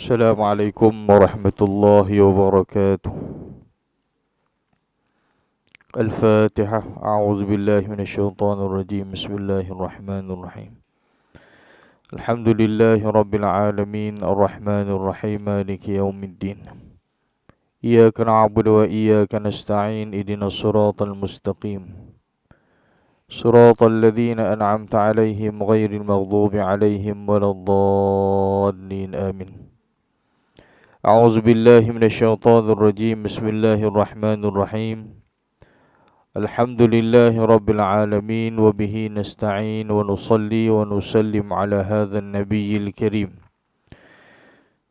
Assalamualaikum warahmatullahi wabarakatuh. Al-Fatihah. A'udzu billahi minasyaitonir rajim. Bismillahirrahmanirrahim. Alhamdulillahi rabbil alamin, arrahmanir rahim, maliki yaumiddin. Iyyaka na'budu wa iyyaka nasta'in. Ihdinas siratal mustaqim. Siratal ladzina an'amta 'alaihim ghairil maghdubi 'alaihim waladdallin. Amin. A'udzu billahi minasyaitonir rajim. Bismillahirrahmanirrahim. Alhamdulillahi rabbil alamin wa bihi nasta'in wa nusalli wa nusallim ala hadzal nabiyil karim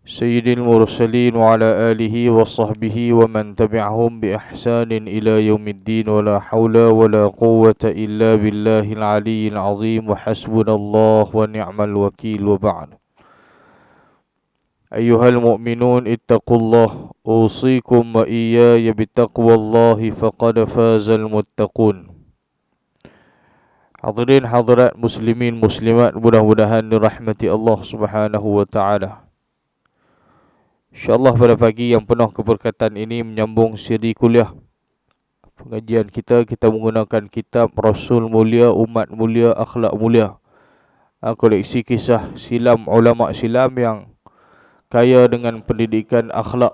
sayyidil mursalin wa ala alihi wa sahbihi wa man tabi'ahum bi ihsanin ila yaumiddin wa la haula wa la quwwata illa billahil aliyyil azim wa hasbunallahu wa ni'mal wakil wa ba'd. Ayyuhal mu'minun ittaqullah usikum wa iyaya bittaqwallahi faqad fazal muttaqun. Hadirin hadirat muslimin muslimat, mudah-mudahan dirahmati Allah Subhanahu wa taala. InsyaAllah pada pagi yang penuh keberkatan ini menyambung siri kuliah pengajian kita menggunakan kitab Rasul Mulia, Umat Mulia, Akhlak Mulia, koleksi kisah silam ulama silam yang kaya dengan pendidikan akhlak.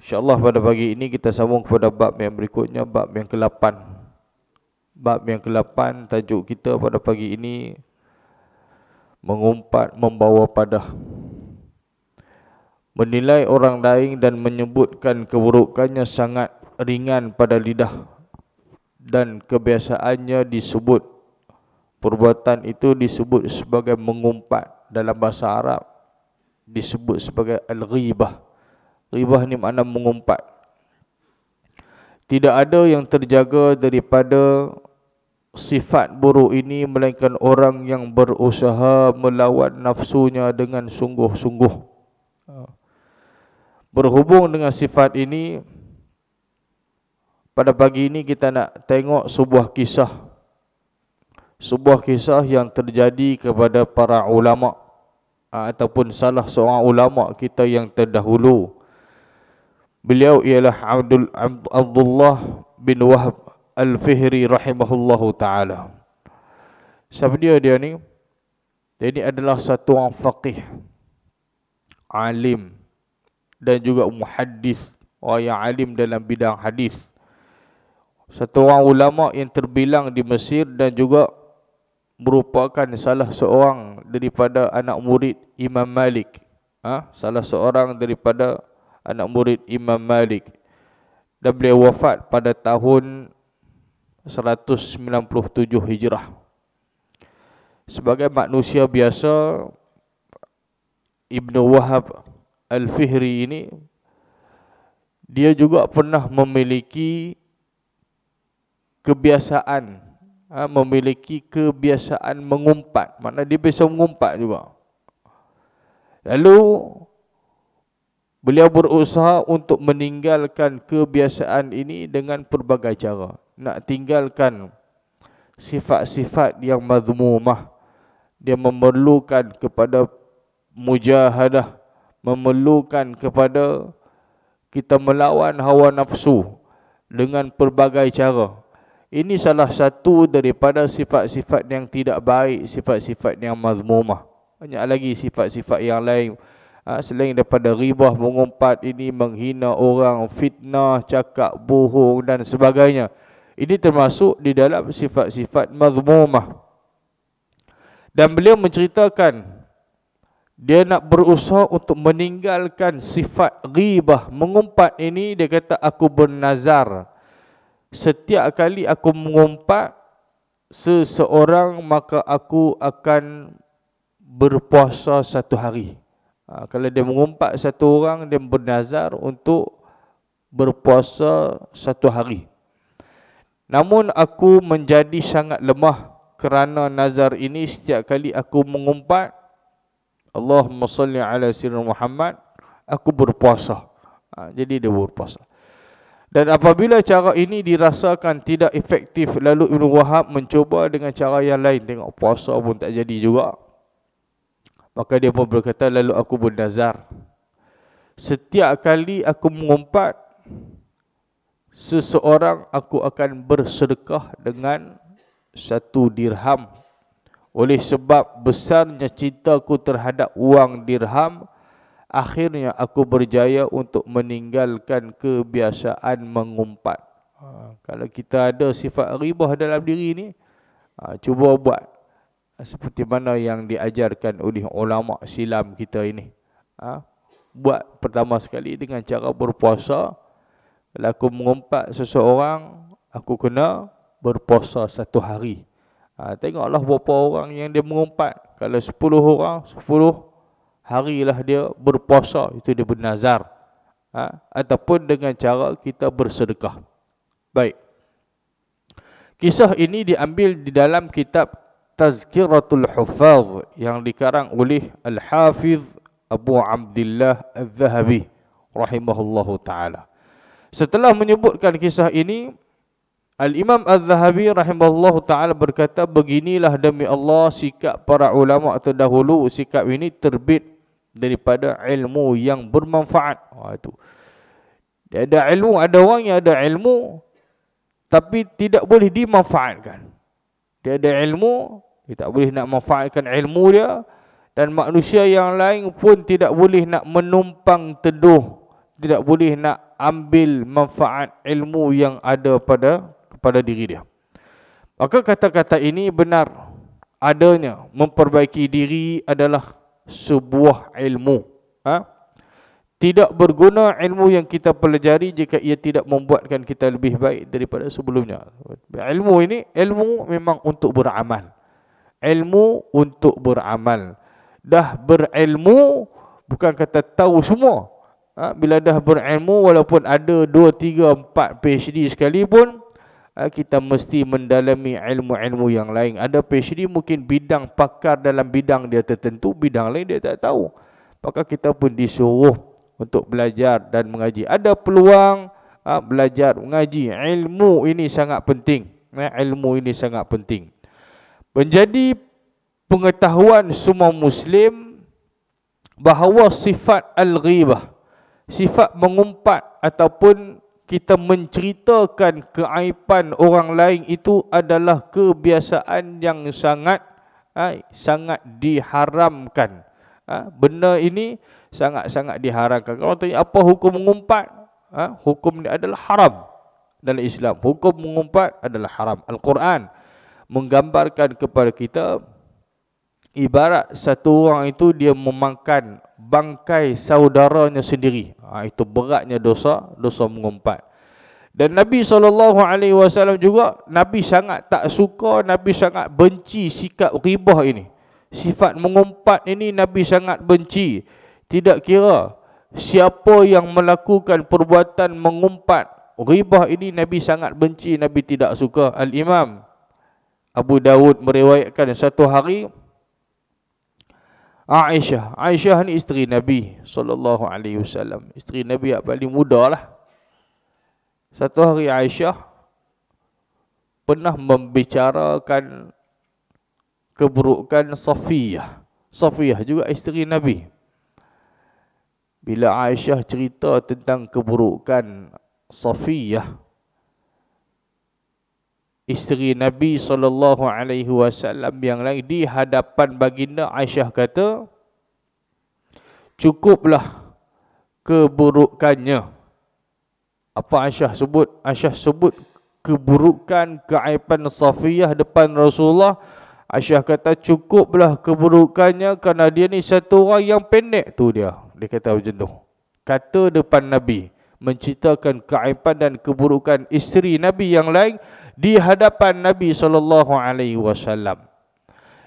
InsyaAllah pada pagi ini kita sambung kepada bab yang berikutnya, bab yang ke-8. Bab yang ke-8, tajuk kita pada pagi ini mengumpat membawa padah. Menilai orang lain dan menyebutkan keburukannya sangat ringan pada lidah, dan kebiasaannya disebut, perbuatan itu disebut sebagai mengumpat. Dalam bahasa Arab disebut sebagai al-ghibah. Ghibah ni makna mengumpat. Tidak ada yang terjaga daripada sifat buruk ini melainkan orang yang berusaha melawan nafsunya dengan sungguh-sungguh. Berhubung dengan sifat ini, pada pagi ini kita nak tengok sebuah kisah. Sebuah kisah yang terjadi kepada para ulama, ataupun salah seorang ulama kita yang terdahulu. Beliau ialah Abdullah bin Wahab Al-Fihri rahimahullahu ta'ala. Siapa dia ni? Dia ni adalah satu orang faqih, alim, dan juga muhaddis, orang yang alim dalam bidang hadis. Satu orang ulama yang terbilang di Mesir dan juga merupakan salah seorang daripada anak murid Imam Malik. Salah seorang daripada anak murid Imam Malik. Dan beliau wafat pada tahun 197 Hijrah. Sebagai manusia biasa, Ibnu Wahab Al-Fihri ini, dia juga pernah memiliki kebiasaan mengumpat. Maknanya dia bisa mengumpat juga. Lalu beliau berusaha untuk meninggalkan kebiasaan ini dengan pelbagai cara. Nak tinggalkan sifat-sifat yang mazmumah. Dia memerlukan kepada mujahadah, memerlukan kepada kita melawan hawa nafsu dengan pelbagai cara. Ini salah satu daripada sifat-sifat yang tidak baik, sifat-sifat yang mazmumah. Banyak lagi sifat-sifat yang lain. Selain daripada ghibah, mengumpat ini, menghina orang, fitnah, cakap bohong dan sebagainya. Ini termasuk di dalam sifat-sifat mazmumah. Dan beliau menceritakan, dia nak berusaha untuk meninggalkan sifat ghibah, mengumpat ini. Dia kata, aku bernazar, setiap kali aku mengumpat seseorang, maka aku akan berpuasa 1 hari. Kalau dia mengumpat satu orang, dia bernazar untuk berpuasa 1 hari. Namun aku menjadi sangat lemah kerana nazar ini. Setiap kali aku mengumpat Allahumma salli ala sayyidina Muhammad, aku berpuasa. Jadi dia berpuasa. Dan apabila cara ini dirasakan tidak efektif, lalu Ibnu Wahab mencuba dengan cara yang lain. Tengok puasa pun tak jadi juga. Maka dia pun berkata, lalu aku bernazar, setiap kali aku mengumpat seseorang, aku akan bersedekah dengan 1 dirham. Oleh sebab besarnya cintaku terhadap wang dirham, akhirnya aku berjaya untuk meninggalkan kebiasaan mengumpat. Kalau kita ada sifat ribah dalam diri ni, cuba buat seperti mana yang diajarkan oleh ulama silam kita ini. Buat pertama sekali dengan cara berpuasa. Kalau aku mengumpat seseorang, aku kena berpuasa 1 hari. Tengoklah berapa orang yang dia mengumpat. Kalau 10 orang, 10 harilah dia berpuasa, itu dia bernazar. Ataupun dengan cara kita bersedekah. Baik. Kisah ini diambil di dalam kitab Tazkiratul Huffaz yang dikarang oleh Al-Hafiz Abu Abdillah Al-Zahabi rahimahullahu ta'ala. Setelah menyebutkan kisah ini, Al-Imam Al-Zahabi rahimahullahu ta'ala berkata, beginilah demi Allah sikap para ulama terdahulu. Sikap ini terbit daripada ilmu yang bermanfaat. Itu. Dia ada ilmu, ada orang yang ada ilmu tapi tidak boleh dimanfaatkan. Dia ada ilmu, dia tak boleh nak manfaatkan ilmu dia, dan manusia yang lain pun tidak boleh nak menumpang teduh, tidak boleh nak ambil manfaat ilmu yang ada kepada diri dia. Maka kata-kata ini benar adanya. Memperbaiki diri adalah sebuah ilmu. Tidak berguna ilmu yang kita pelajari jika ia tidak membuatkan kita lebih baik daripada sebelumnya. Ilmu ini, ilmu memang untuk beramal. Ilmu untuk beramal. Dah berilmu, bukan kata tahu semua. Bila dah berilmu, walaupun ada 2, 3, 4 PhD sekalipun, kita mesti mendalami ilmu-ilmu yang lain. Ada PhD mungkin bidang pakar dalam bidang dia tertentu, bidang lain dia tak tahu. Maka kita pun disuruh untuk belajar dan mengaji. Ada peluang belajar, mengaji. Ilmu ini sangat penting. Ilmu ini sangat penting. Menjadi pengetahuan semua Muslim bahawa sifat al-ghibah, sifat mengumpat ataupun kita menceritakan keaiban orang lain, itu adalah kebiasaan yang sangat diharamkan. Benda ini sangat-sangat diharamkan. Kalau tanya apa hukum mengumpat, hukum ini adalah haram dalam Islam. Hukum mengumpat adalah haram. Al-Quran menggambarkan kepada kita ibarat satu orang itu dia memakan bangkai saudaranya sendiri. Itu beratnya dosa mengumpat. Dan Nabi SAW juga, Nabi sangat tak suka, Nabi sangat benci sikap ghibah ini. Sifat mengumpat ini Nabi sangat benci. Tidak kira siapa yang melakukan perbuatan mengumpat, ghibah ini Nabi sangat benci, Nabi tidak suka. Al-Imam Abu Dawud meriwayatkan satu hari Aisyah ni isteri Nabi SAW. Isteri Nabi yang paling muda lah. Satu hari Aisyah pernah membicarakan keburukan Safiyah. Safiyah juga isteri Nabi. Bila Aisyah cerita tentang keburukan Safiyah, isteri Nabi SAW yang lain, di hadapan baginda, Aisyah kata, cukuplah keburukannya. Apa Aisyah sebut? Aisyah sebut keburukan, keaiban Safiyah depan Rasulullah. Aisyah kata cukuplah keburukannya kerana dia ni satu orang yang pendek tu dia. Dia kata macam tu. Kata depan Nabi, menceritakan keaiban dan keburukan isteri Nabi yang lain di hadapan Nabi SAW.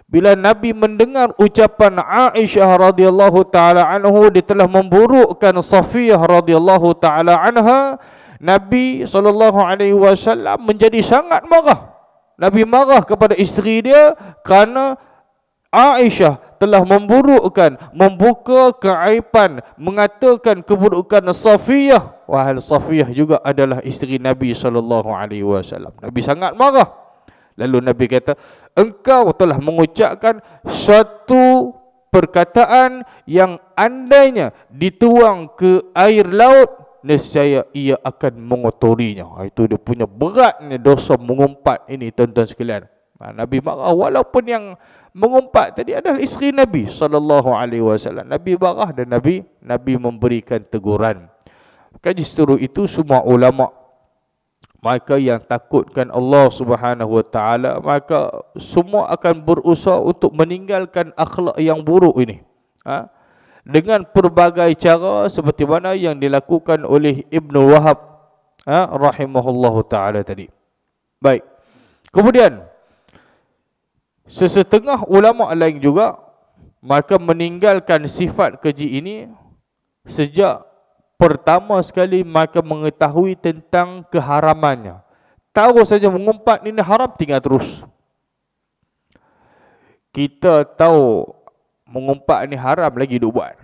Bila Nabi mendengar ucapan Aisyah radhiyallahu taala anhu, dia telah memburukkan Safiyah radhiyallahu taala anha, Nabi SAW menjadi sangat marah. Nabi marah kepada isteri dia kerana Aisyah telah memburukkan, membuka keaiban, mengatakan keburukan Safiyah. Wahal Safiyah juga adalah isteri Nabi SAW. Nabi sangat marah. Lalu Nabi kata, engkau telah mengucapkan suatu perkataan yang andainya dituang ke air laut, nescaya ia akan mengotorinya. Itu dia punya beratnya dosa mengumpat ini, tuan-tuan sekalian. Nabi marah walaupun yang mengumpat tadi adalah isteri Nabi SAW. Nabi marah dan Nabi memberikan teguran. Maka justru itu semua ulama, maka yang takutkan Allah Subhanahu Wa Taala, maka semua akan berusaha untuk meninggalkan akhlak yang buruk ini. Dengan pelbagai cara seperti mana yang dilakukan oleh Ibnu Wahab rahimahullahu taala tadi. Baik. Kemudian sesetengah ulama lain juga maka meninggalkan sifat keji ini sejak pertama sekali maka mengetahui tentang keharamannya. Tahu saja mengumpat ini haram, tinggal terus. Kita tahu mengumpat ini haram lagi duk buat.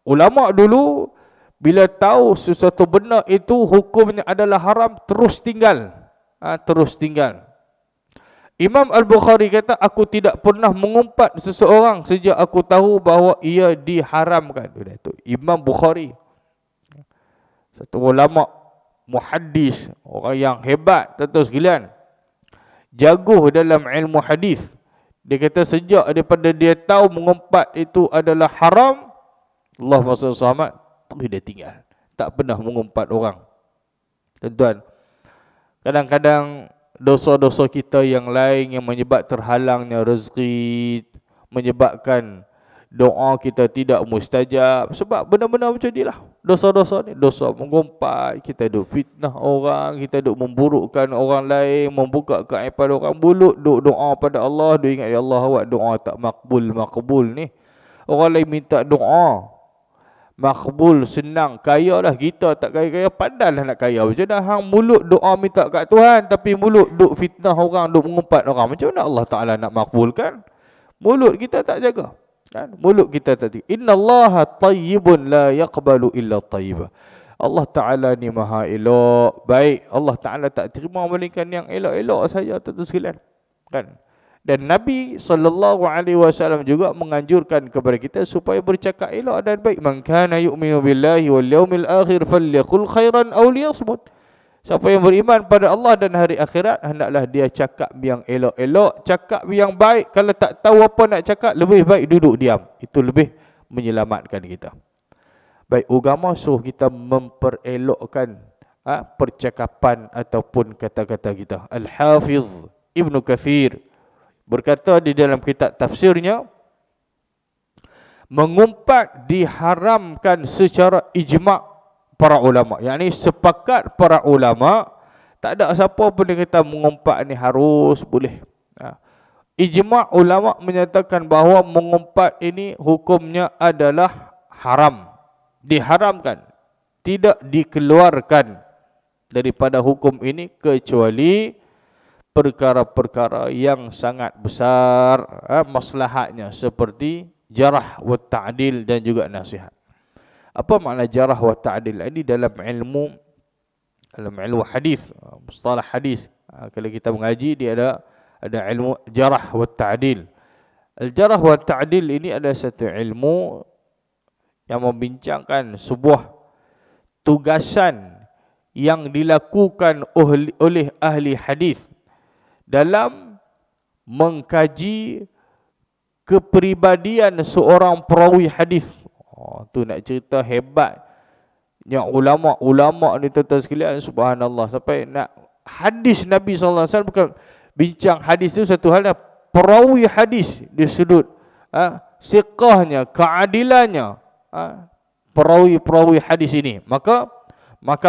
Ulama dulu bila tahu sesuatu benda itu hukumnya adalah haram, terus tinggal. Terus tinggal. Imam Al-Bukhari kata, aku tidak pernah mengumpat seseorang sejak aku tahu bahawa ia diharamkan. Itu Imam Bukhari, satu ulama muhaddis, orang yang hebat, tuan-tuan sekalian, jago dalam ilmu hadis. Dia kata sejak daripada dia tahu mengumpat itu adalah haram, Allah SWT terus dia tinggal, tak pernah mengumpat orang. Tuan-tuan, kadang-kadang dosa-dosa kita yang lain yang menyebab terhalangnya rezeki, menyebabkan doa kita tidak mustajab, sebab benda-benda macam inilah dosa-dosa ni. Dosa mengumpat, kita duk fitnah orang, kita duk memburukkan orang lain, membuka keaiban orang, mulut duk doa pada Allah, duk ingat, ya Allah awak doa tak makbul ni. Orang lain minta doa makbul, senang, kaya lah, kita tak kaya-kaya, pandailah nak kaya. Macam mana hang mulut doa minta kat Tuhan, tapi mulut duk fitnah orang, duk mengumpat orang, macam mana Allah Ta'ala nak makbulkan? Mulut kita tak jaga kan? Mulut kita tadi, innallaha tayyibun la yaqbalu illa tayyibah. Allah Ta'ala ni maha elok, baik. Allah Ta'ala tak terima melainkan yang elok-elok saja, tuan-tuan sekalian kan? Dan Nabi SAW juga menganjurkan kepada kita supaya bercakap elok dan baik. Man kana yu'minu billahi wal yawmil akhir falyaqul khairan aw liyasmut. Siapa yang beriman pada Allah dan hari akhirat, hendaklah dia cakap yang elok-elok, cakap yang baik. Kalau tak tahu apa nak cakap, lebih baik duduk diam. Itu lebih menyelamatkan kita. Baik, agama suruh kita memperelokkan percakapan ataupun kata-kata kita. Al-Hafiz Ibnu Kathir berkata di dalam kitab tafsirnya, mengumpat diharamkan secara ijma' para ulama. Yang ini sepakat para ulama, tak ada siapa pun dia kata mengumpat ni harus, boleh. Ijma' ulama menyatakan bahawa mengumpat ini hukumnya adalah haram, diharamkan, tidak dikeluarkan daripada hukum ini kecuali perkara-perkara yang sangat besar maslahatnya, seperti jarah wa ta'dil dan juga nasihat. Apa makna jarah wa ta'dil? Ini dalam ilmu hadis, mustalah hadis. Kalau kita mengaji, dia ada ilmu jarah wa ta'dil. Al-jarah wa ta'dil ini adalah satu ilmu yang membincangkan sebuah tugasan yang dilakukan oleh ahli hadis dalam mengkaji kepribadian seorang perawi hadis. Tu nak cerita hebat yang ulama-ulama ni, tuan-tuan sekalian, subhanallah, sampai nak hadis Nabi SAW, bukan bincang hadis tu satu hal, perawi hadis di sudut siqahnya, keadilannya, perawi hadis ini, maka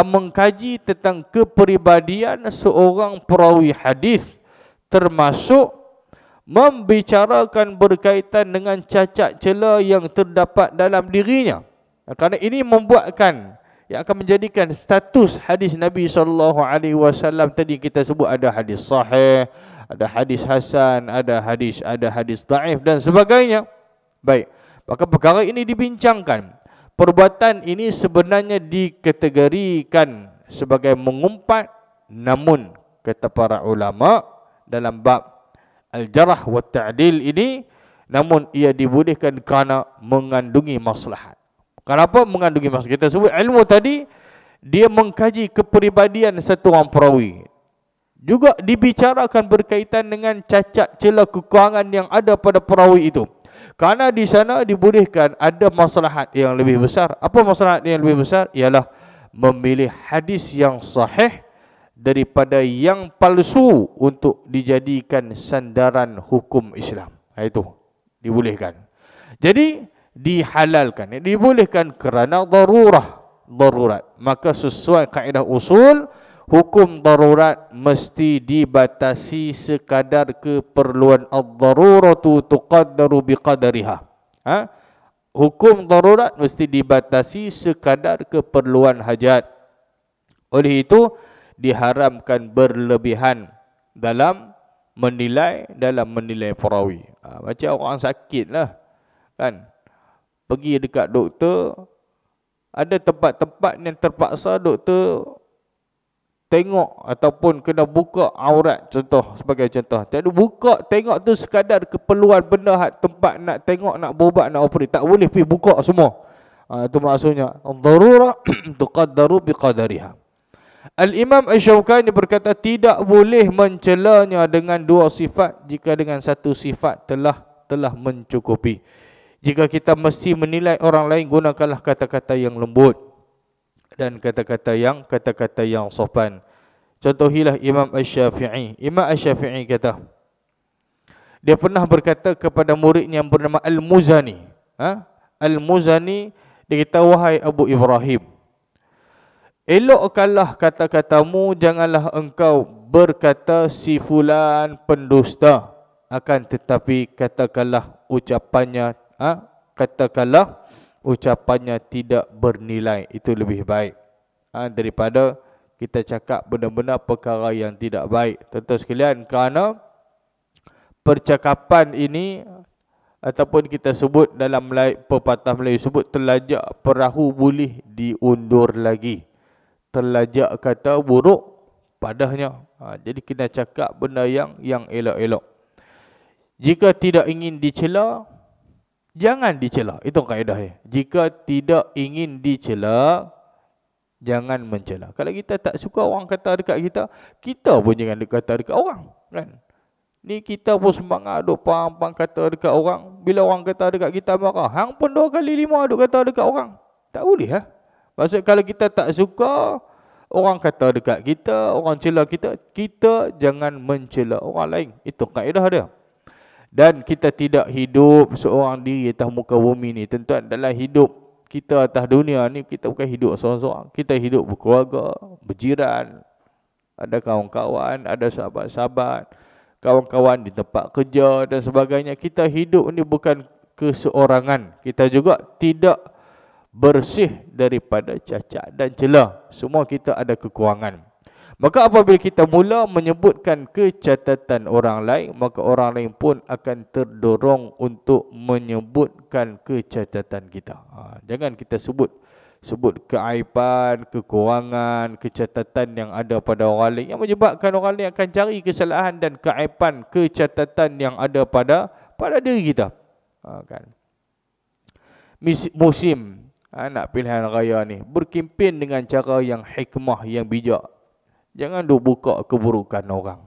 mengkaji tentang kepribadian seorang perawi hadis, termasuk membicarakan berkaitan dengan cacat cela yang terdapat dalam dirinya. Kerana ini membuatkan, yang akan menjadikan status hadis Nabi SAW tadi kita sebut, ada hadis sahih, ada hadis hasan, ada hadis dhaif dan sebagainya. Baik, maka perkara ini dibincangkan. Perbuatan ini sebenarnya dikategorikan sebagai mengumpat, namun kata para ulama dalam bab al-jarah wa ta'dil ini, namun ia dibolehkan kerana mengandungi maslahat. Kenapa mengandungi maslahat? Kita sebut ilmu tadi, dia mengkaji kepribadian satu orang perawi. Juga dibicarakan berkaitan dengan cacat celah kekurangan yang ada pada perawi itu. Kerana di sana dibolehkan ada maslahat yang lebih besar. Apa maslahat yang lebih besar? Ialah memilih hadis yang sahih daripada yang palsu untuk dijadikan sandaran hukum Islam. Itu dibolehkan. Jadi dihalalkan, dibolehkan kerana darurat. Maka sesuai kaedah usul, hukum darurat mesti dibatasi sekadar keperluan. Ad-daruratu tuqaddaru biqadariha. Hukum darurat mesti dibatasi sekadar keperluan hajat. Oleh itu diharamkan berlebihan dalam menilai perawi. Macam orang sakit lah, kan? Pergi dekat doktor, ada tempat-tempat yang terpaksa doktor tengok ataupun kena buka aurat, sebagai contoh. Jadi buka tengok tu sekadar keperluan benda tempat nak tengok, nak berubat, nak operate. Tak boleh pergi buka semua. Itu maksudnya darurah tuqaddaru biqadariha. Al-Imam Asy-Syaukani berkata tidak boleh mencelanya dengan dua sifat jika dengan satu sifat telah mencukupi. Jika kita mesti menilai orang lain, gunakanlah kata-kata yang lembut dan kata-kata yang sopan. Contohilah Imam Asy-Syafi'i. Imam Asy-Syafi'i kata, dia pernah berkata kepada muridnya yang bernama Al-Muzani. Al-Muzani, dia kata, wahai Abu Ibrahim, elokkanlah kata-katamu, janganlah engkau berkata si fulan pendusta, akan tetapi katakanlah ucapannya tidak bernilai. Itu lebih baik daripada kita cakap benar-benar perkara yang tidak baik. Tuan-tuan sekalian, kerana percakapan ini, ataupun kita sebut dalam pepatah Melayu sebut, terlajak perahu boleh diundur lagi, terlajak kata buruk padahnya. Jadi kena cakap benda yang elok-elok. Jika tidak ingin dicela, jangan dicela. Itu kaedah dia. Jika tidak ingin dicela, jangan mencela. Kalau kita tak suka orang kata dekat kita, kita pun jangan kata dekat orang, kan? Ni kita pun semangat duk pang kata dekat orang. Bila orang kata dekat kita marah, hang pun 2 kali 5 duk kata dekat orang. Tak boleh lah. Maksud kalau kita tak suka orang kata dekat kita, orang cela kita, kita jangan mencela orang lain. Itu kaedah dia. Dan kita tidak hidup seorang diri atas muka bumi ni. Tuan-tuan, dalam hidup kita atas dunia ni, kita bukan hidup seorang-seorang. Kita hidup berkeluarga, berjiran, ada kawan-kawan, ada sahabat-sahabat, kawan-kawan di tempat kerja dan sebagainya. Kita hidup ni bukan keseorangan. Kita juga tidak bersih daripada cacat dan celah. Semua kita ada kekurangan. Maka apabila kita mula menyebutkan kecacatan orang lain, maka orang lain pun akan terdorong untuk menyebutkan kecacatan kita. Jangan kita sebut keaiban, kekurangan, kecacatan yang ada pada orang lain, yang menyebabkan orang lain akan cari kesalahan dan keaiban, kecacatan yang ada pada diri kita. Kan? Musim nak pilihan raya ni, berkempen dengan cara yang hikmah, yang bijak. Jangan duk buka keburukan orang.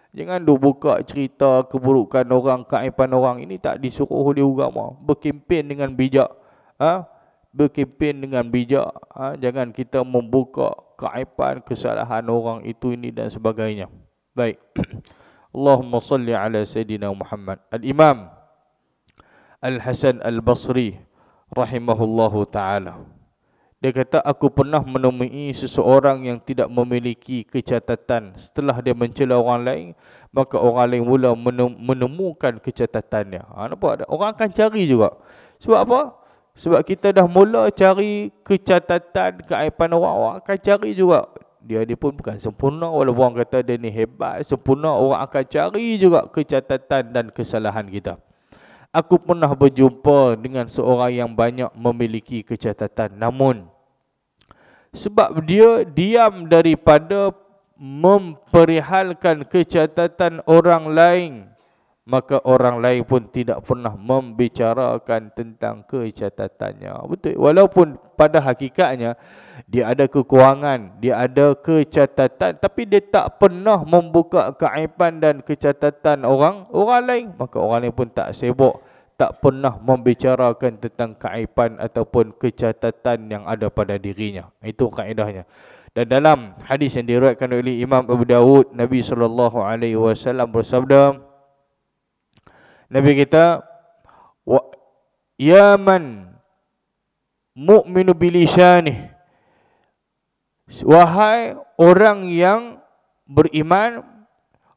Jangan duk buka cerita keburukan orang, keaiban orang. Ini tak disuruh oleh agama. Berkempen dengan bijak. Berkempen dengan bijak. Jangan kita membuka keaiban, kesalahan orang itu, ini dan sebagainya. Baik. Allahumma salli ala Sayyidina Muhammad. Al-Imam Al-Hasan Al-Basri rahimahullahu ta'ala, dia kata, aku pernah menemui seseorang yang tidak memiliki kecacatan. Setelah dia mencela orang lain, maka orang lain mula menemukan kecatatannya. Nampak tak? Orang akan cari juga. Sebab apa? Sebab kita dah mula cari kecacatan, keaiban orang akan cari juga. Dia pun bukan sempurna. Walaupun orang kata dia ni hebat, sempurna, orang akan cari juga kecacatan dan kesalahan kita. Aku pernah berjumpa dengan seorang yang banyak memiliki kecacatan. Namun, sebab dia diam daripada memperihalkan kecacatan orang lain, maka orang lain pun tidak pernah membicarakan tentang kecatatannya. Betul. Walaupun pada hakikatnya dia ada kekurangan, dia ada kecatatan, tapi dia tak pernah membuka keaiban dan kecatatan orang lain, maka orang lain pun tak sibuk, tak pernah membicarakan tentang keaiban ataupun kecatatan yang ada pada dirinya. Itu kaedahnya. Dan dalam hadis yang diriwayatkan oleh Imam Abu Dawud, Nabi SAW bersabda, Nabi kita, ya man mu'minu bilisanih, wahai orang yang beriman,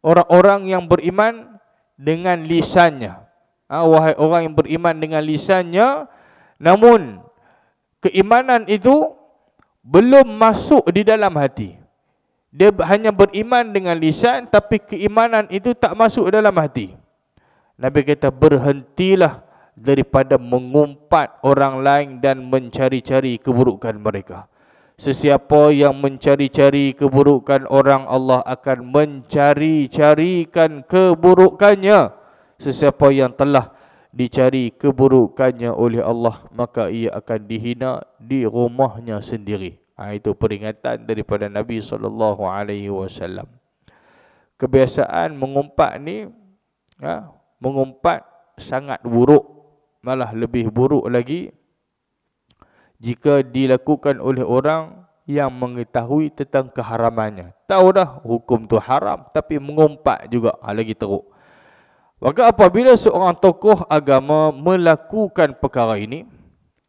orang-orang yang beriman dengan lisannya. Wahai orang yang beriman dengan lisannya, namun keimanan itu belum masuk di dalam hati. Dia hanya beriman dengan lisan, tapi keimanan itu tak masuk dalam hati. Nabi kata, berhentilah daripada mengumpat orang lain dan mencari-cari keburukan mereka. Sesiapa yang mencari-cari keburukan orang, Allah akan mencari-carikan keburukannya. Sesiapa yang telah dicari keburukannya oleh Allah, maka ia akan dihina di rumahnya sendiri. Itu peringatan daripada Nabi SAW. Kebiasaan mengumpat ni, mengumpat sangat buruk, malah lebih buruk lagi jika dilakukan oleh orang yang mengetahui tentang keharamannya. Tahu dah hukum tu haram, tapi mengumpat juga, lagi teruk. Maka apabila seorang tokoh agama melakukan perkara ini,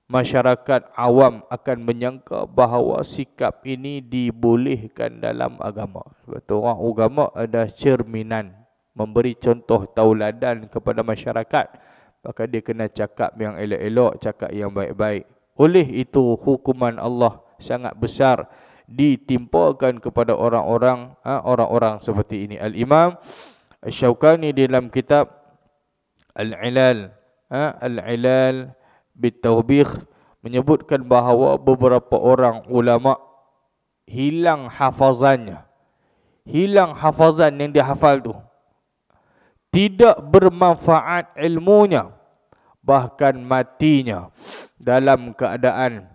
masyarakat awam akan menyangka bahawa sikap ini dibolehkan dalam agama. Sebab tu orang agama ada cerminan, memberi contoh tauladan kepada masyarakat. Maka dia kena cakap yang elok-elok, cakap yang baik-baik. Oleh itu hukuman Allah sangat besar ditimpakan kepada orang-orang seperti ini. Al-Imam Asy-Syaukani dalam kitab Al-Ilal Bit-Tawbikh menyebutkan bahawa beberapa orang ulama hilang hafazannya. Hilang hafazan yang dia hafal tu. Tidak bermanfaat ilmunya, bahkan matinya dalam keadaan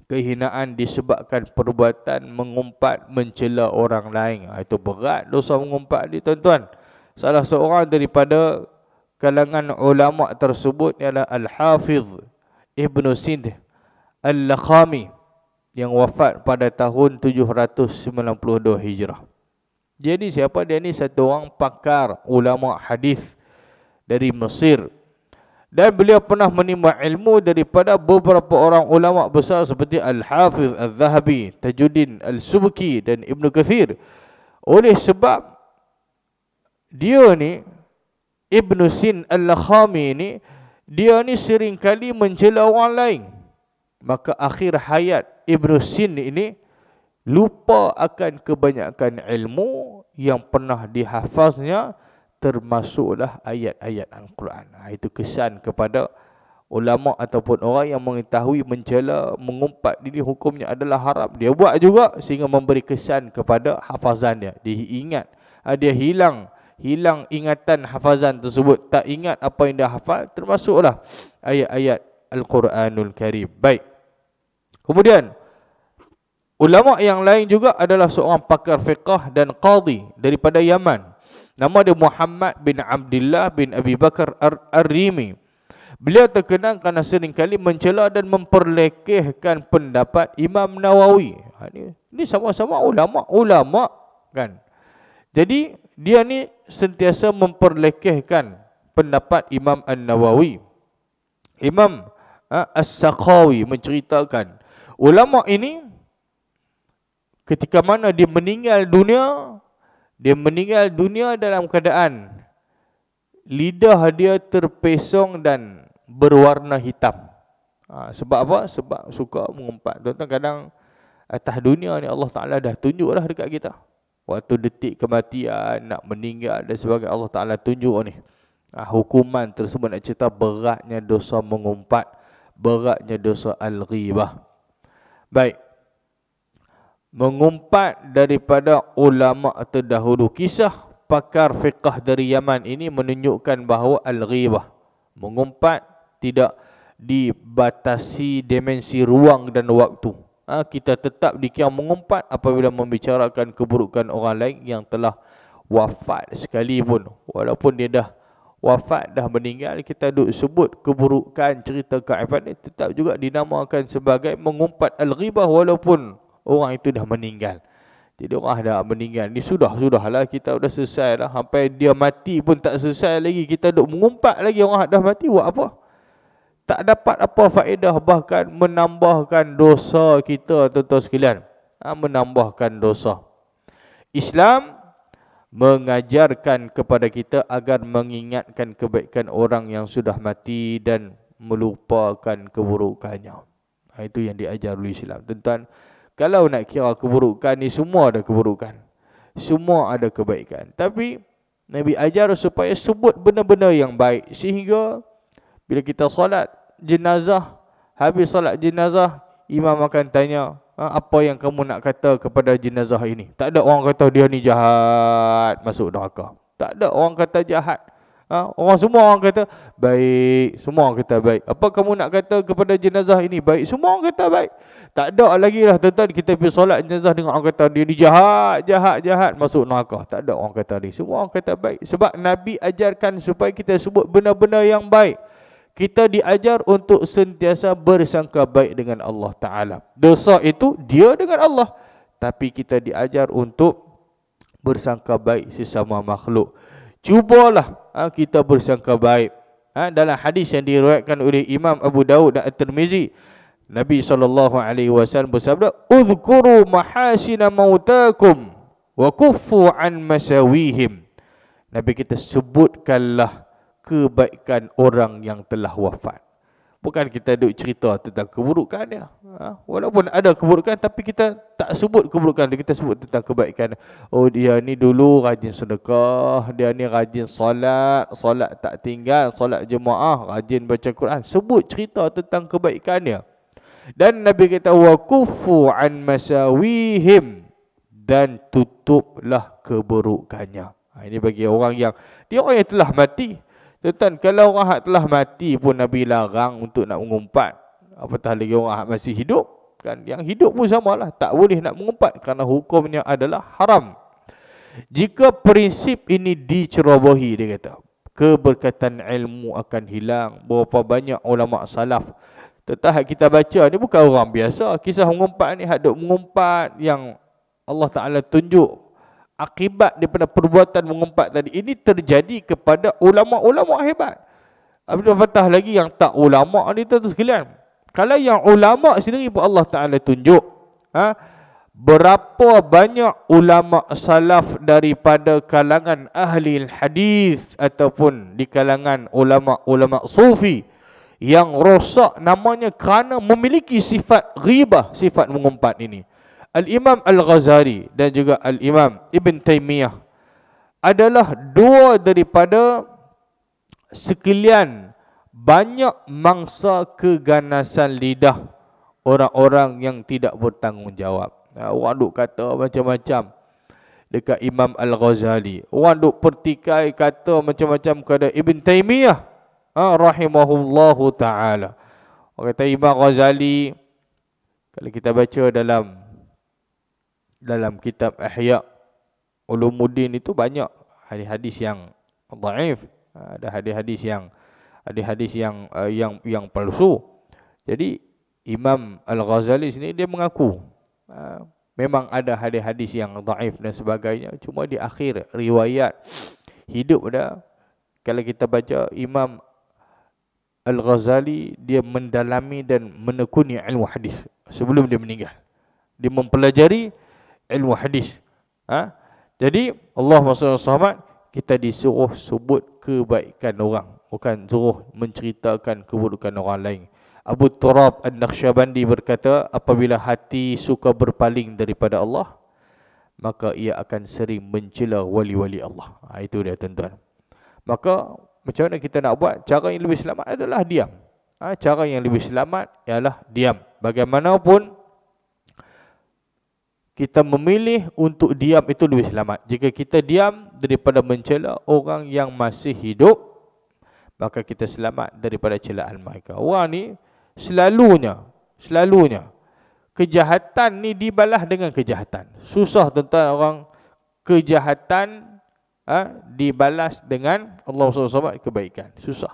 kehinaan disebabkan perbuatan mengumpat mencela orang lain. Itu berat dosa mengumpat ni, tuan-tuan. Salah seorang daripada kalangan ulama tersebut ialah Al-Hafiz Ibn Sindh Al-Lakhami yang wafat pada tahun 792 Hijrah. Dia ni siapa? Dia ni satu orang pakar ulama hadis dari Mesir. Dan beliau pernah menimba ilmu daripada beberapa orang ulama besar seperti Al-Hafiz Al-Zahabi, Tajuddin Al-Subki dan Ibn Kathir. Oleh sebab dia ni, Ibn Sin Al-Lakhami ni, dia ni seringkali mencela orang lain. Maka akhir hayat Ibn Sin ini lupa akan kebanyakan ilmu yang pernah dihafaznya, termasuklah ayat-ayat Al-Quran. Itu kesan kepada ulama ataupun orang yang mengetahui mencela, mengumpat ini hukumnya adalah haram. Dia buat juga sehingga memberi kesan kepada hafazan dia. Dia ingat, dia hilang ingatan hafazan tersebut, tak ingat apa yang dia hafal, termasuklah ayat-ayat Al-Quranul Karim. Baik. Kemudian ulama yang lain juga adalah seorang pakar fiqh dan qadhi daripada Yaman. Nama dia Muhammad bin Abdullah bin Abi Bakar Ar-Rimi. Beliau terkenal kerana seringkali mencela dan memperlekehkan pendapat Imam Nawawi. Ini sama-sama ulama kan. Jadi dia ni sentiasa memperlekehkan pendapat Imam An-Nawawi. Imam As-Sakhawi menceritakan, ulama ini ketika mana dia meninggal dunia dalam keadaan lidah dia terpesong dan berwarna hitam. Sebab apa? Sebab suka mengumpat. Tuan-tuan, kadang atas dunia ni Allah Ta'ala dah tunjuk dah dekat kita. Waktu detik kematian, nak meninggal dan sebagainya, Allah Ta'ala tunjuk ni. Hukuman tersebut nak cerita beratnya dosa mengumpat, beratnya dosa al-ghibah. Baik. Mengumpat daripada ulama terdahulu. Kisah pakar fiqh dari Yaman ini menunjukkan bahawa al-ghibah, mengumpat, tidak dibatasi dimensi ruang dan waktu. Kita tetap dikira mengumpat apabila membicarakan keburukan orang lain yang telah wafat sekalipun. Walaupun dia dah wafat, dah meninggal, kita duk sebut keburukan, cerita keaiban ni, tetap juga dinamakan sebagai mengumpat al-ghibah walaupun orang itu dah meninggal. Jadi orang dah meninggal ni sudahlah, kita dah selesai dah. Sampai dia mati pun tak selesai lagi, kita duk mengumpat lagi orang dah mati, buat apa? Tak dapat apa faedah, bahkan menambahkan dosa kita, tuan-tuan sekalian. Menambahkan dosa. Islam mengajarkan kepada kita agar mengingatkan kebaikan orang yang sudah mati dan melupakan keburukannya. Itu yang diajar oleh Islam. Tuan-tuan, kalau nak kira keburukan ni, semua ada keburukan, semua ada kebaikan. Tapi Nabi ajar supaya sebut benda-benda yang baik, sehingga bila kita solat jenazah, habis solat jenazah, imam akan tanya, apa yang kamu nak kata kepada jenazah ini? Tak ada orang kata dia ni jahat, masuk neraka. Tak ada orang kata jahat. Semua orang kata baik, semua orang kata baik. Apa kamu nak kata kepada jenazah ini? Baik, semua orang kata baik. Tak ada lagi lah, tuan-tuan, kita pergi solat jenazah dengan orang kata dia ni jahat, masuk neraka. Tak ada orang kata ni, semua orang kata baik. Sebab Nabi ajarkan supaya kita sebut benda-benda yang baik. Kita diajar untuk sentiasa bersangka baik dengan Allah Ta'ala. Dosa itu dia dengan Allah, tapi kita diajar untuk bersangka baik sesama makhluk. Cubalah kita bersangka baik. Dalam hadis yang diriwayatkan oleh Imam Abu Daud dan At-Tirmizi, Nabi SAW bersabda, "Udhkuru mahasina mautakum wa kuffu an masawihim." Nabi kita sebutkanlah kebaikan orang yang telah wafat. Bukan kita duk cerita tentang keburukan dia. Walaupun ada keburukan, tapi kita tak sebut keburukan dia, kita sebut tentang kebaikan. Oh, dia ni dulu rajin sedekah, dia ni rajin solat tak tinggal, solat jemaah, rajin baca Quran. Sebut cerita tentang kebaikan dia. Dan Nabi kata, wa kufu an masawihim, dan tutuplah keburukannya. Ini bagi orang yang telah mati. Tuan-tuan, kalau orang yang telah mati pun Nabi larang untuk nak mengumpat, apatah lagi orang yang masih hidup. Kan, yang hidup pun samalah, tak boleh nak mengumpat kerana hukumnya adalah haram. Jika prinsip ini dicerobohi, dia kata, keberkatan ilmu akan hilang. Berapa banyak ulama salaf, tuan-tuan, kita baca ni bukan orang biasa. Kisah mengumpat ni, hadut mengumpat yang Allah Ta'ala tunjuk akibat daripada perbuatan mengumpat tadi, ini terjadi kepada ulama-ulama hebat. Apatah lagi yang tak ulama ni, tuan-tuan sekalian. Kalau yang ulama sendiri pun Allah Ta'ala tunjuk, berapa banyak ulama salaf daripada kalangan ahli hadis ataupun di kalangan ulama-ulama sufi yang rosak namanya kerana memiliki sifat ghibah, sifat mengumpat ini. Al-Imam Al-Ghazali dan juga Al-Imam Ibn Taymiyah adalah dua daripada sekalian banyak mangsa keganasan lidah orang-orang yang tidak bertanggungjawab. Orang duk kata macam-macam dekat Imam Al-Ghazali. Orang duk pertikai kata macam-macam kepada Ibn Taymiyah rahimahullahu ta'ala. Orang kata Imam Ghazali, kalau kita baca dalam kitab Ihya Ulumuddin itu banyak hadis-hadis yang dhaif, ada hadis-hadis yang palsu. Jadi Imam Al-Ghazali sini dia mengaku memang ada hadis-hadis yang dhaif dan sebagainya. Cuma di akhir riwayat hidup dia, kalau kita baca Imam Al-Ghazali, dia mendalami dan menekuni ilmu hadis sebelum dia meninggal. Dia mempelajari ilmu hadis. Jadi Allah SWT, kita disuruh sebut kebaikan orang, bukan suruh menceritakan keburukan orang lain. Abu Turab An-Naqsyabandi berkata, apabila hati suka berpaling daripada Allah, maka ia akan sering mencela wali-wali Allah. Itu dia, tuan-tuan. Maka macam mana kita nak buat? Cara yang lebih selamat adalah diam. Cara yang lebih selamat ialah diam. Bagaimanapun Kita memilih untuk diam itu lebih selamat. Jika kita diam daripada mencela orang yang masih hidup, maka kita selamat daripada celaan mereka. Orang ni selalunya kejahatan ni dibalas dengan kejahatan. Susah tuan-tuan orang kejahatan dibalas dengan Allah SWT kebaikan. Susah.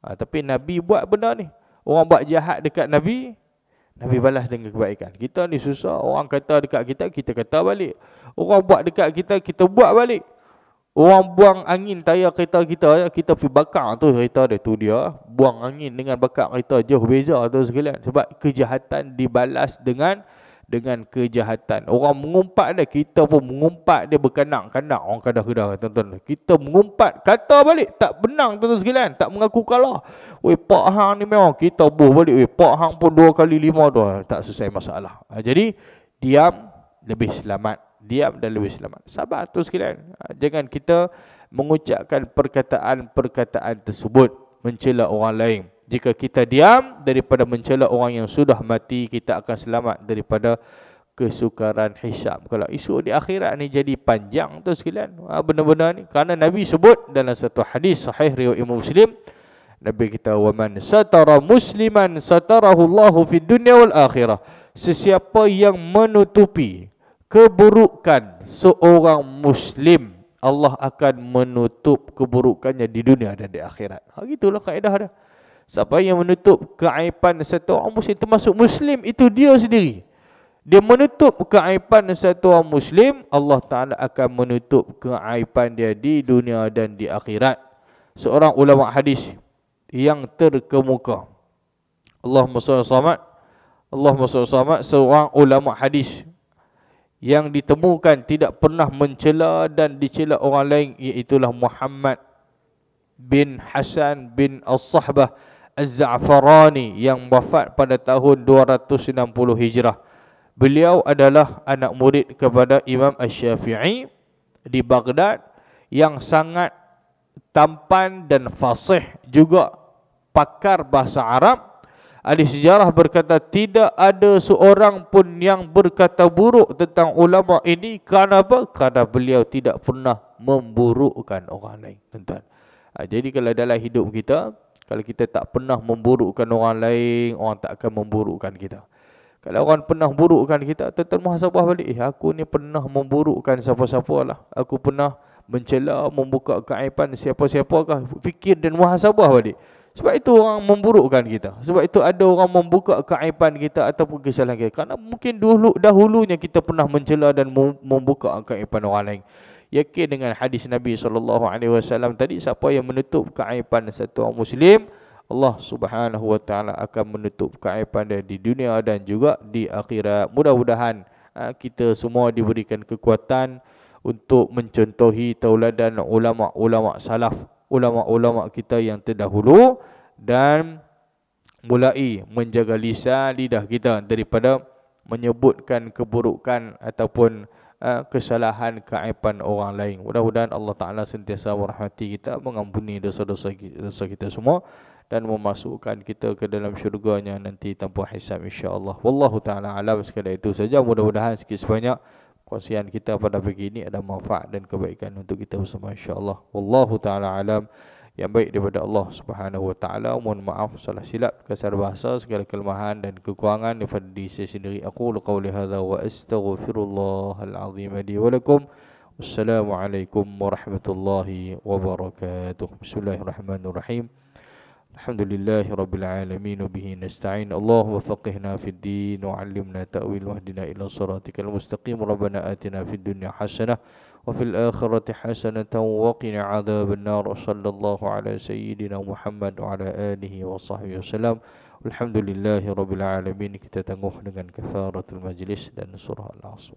Tapi Nabi buat benda ni. Orang buat jahat dekat Nabi, Nabi balas dengan kebaikan. Kita ni susah. Orang kata dekat kita, kita kata balik. Orang buat dekat kita, kita buat balik. Orang buang angin tayar kereta kita, kita pergi bakar tu kereta dia. Tu dia buang angin dengan bakar kereta, jauh beza tu sekalian. Sebab kejahatan dibalas dengan kejahatan. Orang mengumpat dia, kita pun mengumpat dia berkanak-kanak. Orang kadah-kadah, tuan-tuan. Kita mengumpat, kata balik, tak benang tuan-tuan sekalian, tak mengaku kalah. Weh, Pak Hang ni memang kita buh balik. Weh, Pak Hang pun 2 kali 5 tu, tak selesai masalah. Jadi, diam lebih selamat. Diam dan lebih selamat. Sabar tuan sekalian. Jangan kita mengucapkan perkataan-perkataan tersebut mencela orang lain. Jika kita diam daripada mencela orang yang sudah mati, kita akan selamat daripada kesukaran hisab. Kalau isu di akhirat ni jadi panjang tu sekalian, benda-benda ni. Kerana Nabi sebut dalam satu hadis sahih riwayat Imam Muslim, Nabi kita, "Wa man satara musliman satarahu Allahu fid dunya wal akhirah." Sesiapa yang menutupi keburukan seorang muslim, Allah akan menutup keburukannya di dunia dan di akhirat. Gitulah kaedah dia. Siapa yang menutup keaiban satu orang muslim, termasuk muslim, itu dia sendiri. Dia menutup keaiban satu orang muslim, Allah Ta'ala akan menutup keaiban dia di dunia dan di akhirat. Seorang ulama hadis yang terkemuka, Allahumma salli alaihi, seorang ulama hadis yang ditemukan tidak pernah mencela dan dicela orang lain, iaitulah Muhammad bin Hasan bin As-Sahbah Az-Za'farani yang wafat pada tahun 260 Hijrah. Beliau adalah anak murid kepada Imam Asy-Syafi'i di Baghdad, yang sangat tampan dan fasih, juga pakar bahasa Arab. Ahli sejarah berkata tidak ada seorang pun yang berkata buruk tentang ulama ini. Kerana apa? Kerana beliau tidak pernah memburukkan orang lain, tuan-tuan. Jadi kalau dalam hidup kita, kalau kita tak pernah memburukkan orang lain, orang tak akan memburukkan kita. Kalau orang pernah burukkan kita, tuan-tuan muhasabah balik. Aku ni pernah memburukkan siapa-siapa lah. Aku pernah mencela, membuka keaiban siapa-siapakah. Fikir dan muhasabah balik. Sebab itu orang memburukkan kita. Sebab itu ada orang membuka keaiban kita ataupun kesalahan kita. Kerana mungkin dahulunya kita pernah mencela dan membuka keaiban orang lain. Yakin dengan hadis Nabi SAW tadi, siapa yang menutup keaiban satu orang muslim, Allah Subhanahu Wa Taala akan menutup keaiban dia di dunia dan juga di akhirat. Mudah-mudahan kita semua diberikan kekuatan untuk mencontohi tauladan ulama-ulama salaf, ulama-ulama kita yang terdahulu, dan mulai menjaga lisan lidah kita daripada menyebutkan keburukan ataupun kesalahan keaiban orang lain. Mudah-mudahan Allah Ta'ala sentiasa merahmati kita, mengampuni dosa-dosa kita semua, dan memasukkan kita ke dalam syurganya nanti tanpa hisab, insya-Allah. Wallahu Ta'ala alam. Sekadar itu saja. Mudah-mudahan sikit sebanyak kongsian kita pada pagi ini ada manfaat dan kebaikan untuk kita bersama, insya-Allah. Wallahu Ta'ala alam. Yang baik daripada Allah Subhanahu Wa Taala. Mohon maaf salah silap, kasar bahasa, segala kelemahan dan kekurangan daripada diri saya sendiri. Aku qauli hadza wa astaghfirullahal azim li wa lakum. Wassalamualaikum warahmatullahi wabarakatuh. Bismillahirrahmanirrahim. Alhamdulillahi rabbil alamin, bihi nasta'in. Allahumma faqihna fid din wa 'allimna ta'wil wahdina ila siratikal mustaqim. Rabbana atina fid dunya hasanah wa fil akhirati hasanatan wa qina 'adzaban nar. Sallallahu ala sayyidina Muhammad wa ala alihi wa sahbihi wasallam. Alhamdulillahi rabbil alamin. Kita tangguh dengan kafaratul majlis dan surah Al-Asr.